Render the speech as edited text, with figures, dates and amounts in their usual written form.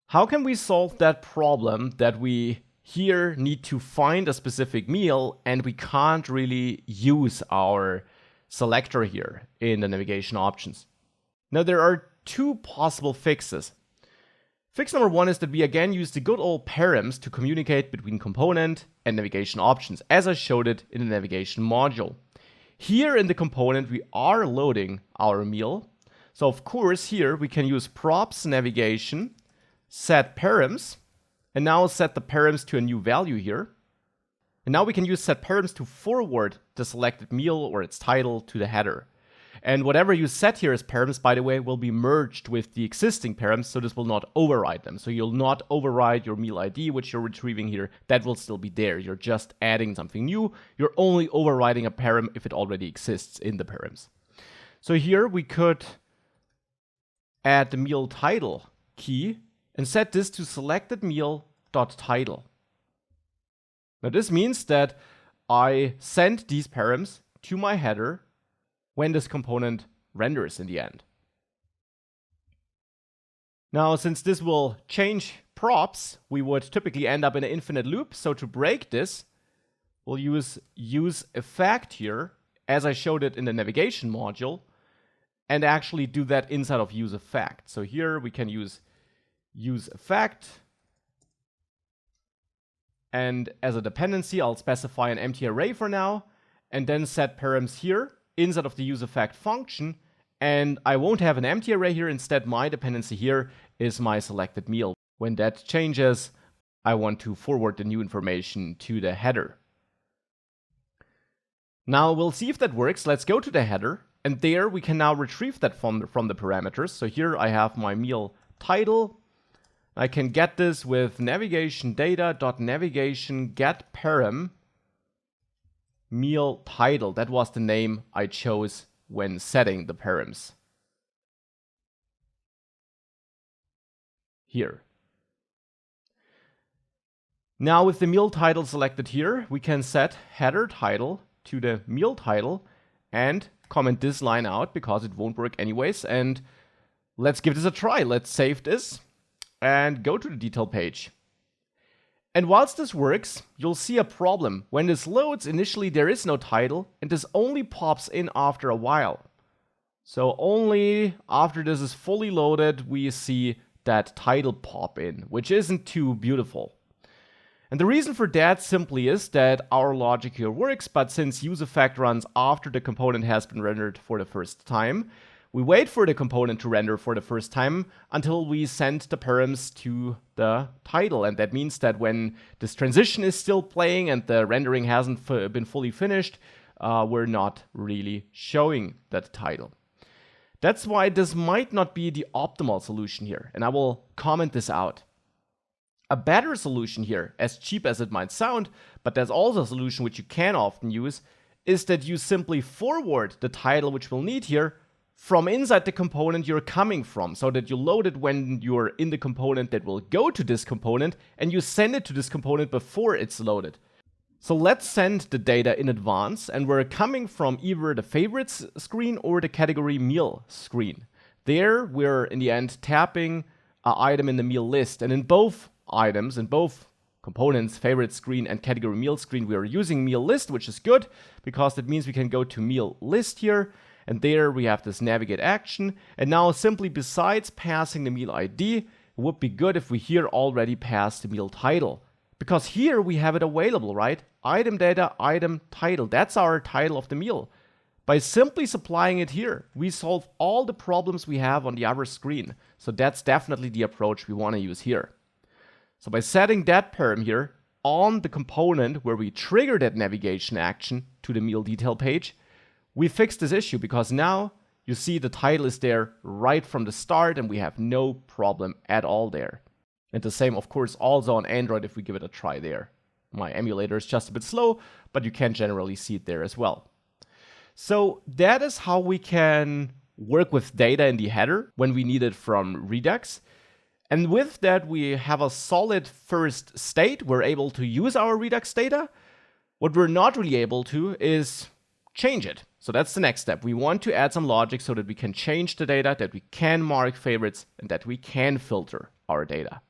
How can we solve that problem that we here need to find a specific meal and we can't really use our selector here in the navigation options? Now there are two possible fixes. Fix number one is that we again use the good old params to communicate between component and navigation options, as I showed it in the navigation module. Here in the component, we are loading our meal. So of course, here we can use props navigation, set params, and now set the params to a new value here. And now we can use set params to forward the selected meal or its title to the header. And whatever you set here as params, by the way, will be merged with the existing params, so this will not override them. So you'll not override your meal ID, which you're retrieving here. That will still be there. You're just adding something new. You're only overriding a param if it already exists in the params. So here we could add the meal title key and set this to selected meal.title. Now this means that I send these params to my header when this component renders in the end. Now, since this will change props, we would typically end up in an infinite loop. So to break this, we'll use effect here, as I showed it in the navigation module, and actually do that inside of use effect. So here we can use effect, and as a dependency, I'll specify an empty array for now, and then set params here inside of the useEffect function, and I won't have an empty array here. Instead, my dependency here is my selected meal. When that changes, I want to forward the new information to the header. Now we'll see if that works. Let's go to the header, and there we can now retrieve that from the parameters. So here I have my meal title. I can get this with navigation data.navigation get param meal title. That was the name I chose when setting the params. Here. Now with the meal title selected here, we can set header title to the meal title and comment this line out because it won't work anyways. And let's give this a try. Let's save this and go to the detail page. And whilst this works, you'll see a problem. When this loads, initially there is no title, and this only pops in after a while. So only after this is fully loaded, we see that title pop in, which isn't too beautiful. And the reason for that simply is that our logic here works, but since useEffect runs after the component has been rendered for the first time, we wait for the component to render for the first time until we send the params to the title. And that means that when this transition is still playing and the rendering hasn't been fully finished, we're not really showing that title. That's why this might not be the optimal solution here, and I will comment this out. A better solution here, as cheap as it might sound, but there's also a solution which you can often use, is that you simply forward the title which we'll need here from inside the component you're coming from, so that you load it when you're in the component that will go to this component, and you send it to this component before it's loaded. So let's send the data in advance, and we're coming from either the favorites screen or the category meal screen. There, we're in the end tapping an item in the meal list, and in both items, in both components, favorite screen and category meal screen, we are using meal list, which is good, because that means we can go to meal list here, and there we have this navigate action. And now simply besides passing the meal ID, it would be good if we here already pass the meal title. Because here we have it available, right? Item data, item title. That's our title of the meal. By simply supplying it here, we solve all the problems we have on the other screen. So that's definitely the approach we want to use here. So by setting that param here on the component where we trigger that navigation action to the meal detail page, we fixed this issue because now you see the title is there right from the start and we have no problem at all there. And the same, of course, also on Android if we give it a try there. My emulator is just a bit slow, but you can generally see it there as well. So that is how we can work with data in the header when we need it from Redux. And with that, we have a solid first state. We're able to use our Redux data. What we're not really able to is change it. So that's the next step. We want to add some logic so that we can change the data, that we can mark favorites, and that we can filter our data.